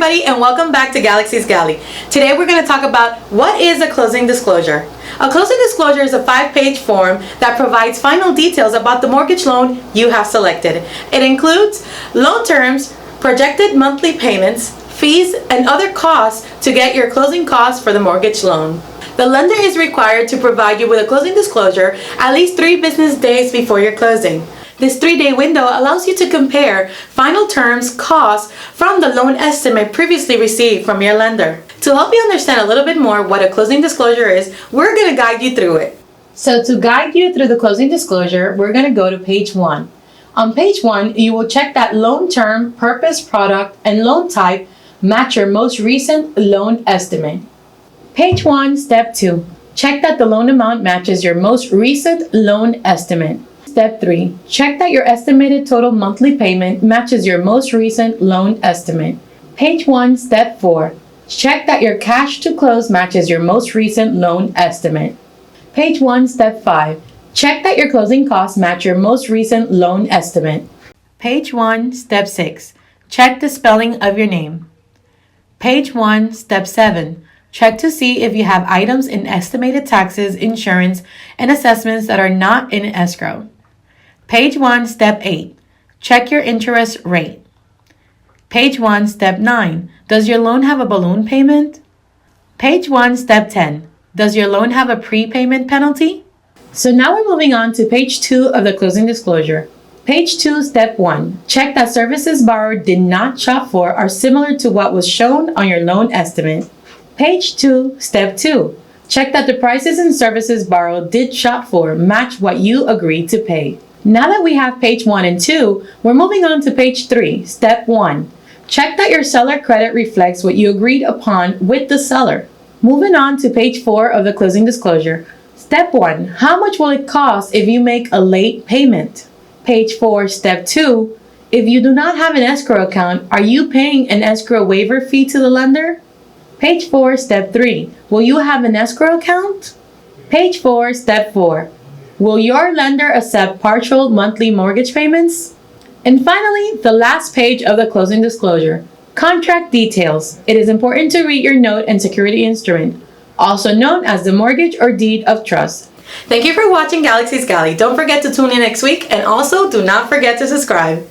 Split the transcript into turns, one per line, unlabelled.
everybody, and welcome back to Galaxy's Galley. Today we're going to talk about what is a closing disclosure. A closing disclosure is a 5-page form that provides final details about the mortgage loan you have selected. It includes loan terms, projected monthly payments, fees, and other costs to get your closing costs for the mortgage loan. The lender is required to provide you with a closing disclosure at least 3 business days before your closing. This 3-day window allows you to compare final terms costs from the loan estimate previously received from your lender. To help you understand a little bit more what a closing disclosure is, we're going to guide you through it. So to guide you through the closing disclosure, we're going to go to page 1. On page 1, you will check that loan term, purpose, product, and loan type match your most recent loan estimate. Page 1, step 2. Check that the loan amount matches your most recent loan estimate. Step 3. Check that your estimated total monthly payment matches your most recent loan estimate. Page 1, step 4. Check that your cash to close matches your most recent loan estimate. Page 1, step 5. Check that your closing costs match your most recent loan estimate. Page 1, step 6. Check the spelling of your name. Page 1, step 7. Check to see if you have items in estimated taxes, insurance, and assessments that are not in escrow. Page 1, step 8. Check your interest rate. Page 1, step 9. Does your loan have a balloon payment? Page 1, step 10. Does your loan have a prepayment penalty? So now we're moving on to page 2 of the closing disclosure. Page 2, step 1. Check that services borrowed did not shop for are similar to what was shown on your loan estimate. Page 2, step 2. Check that the prices and services borrowed did shop for match what you agreed to pay. Now that we have page 1 and 2, we're moving on to page 3, step 1. Check that your seller credit reflects what you agreed upon with the seller. Moving on to page 4 of the closing disclosure. Step 1. How much will it cost if you make a late payment? Page 4, step 2. If you do not have an escrow account, are you paying an escrow waiver fee to the lender? Page 4, step 3. Will you have an escrow account? Page 4, step 4. Will your lender accept partial monthly mortgage payments? And finally, the last page of the closing disclosure. Contract details. It is important to read your note and security instrument, also known as the mortgage or deed of trust. Thank you for watching Galaxy's Galley. Don't forget to tune in next week, and also do not forget to subscribe.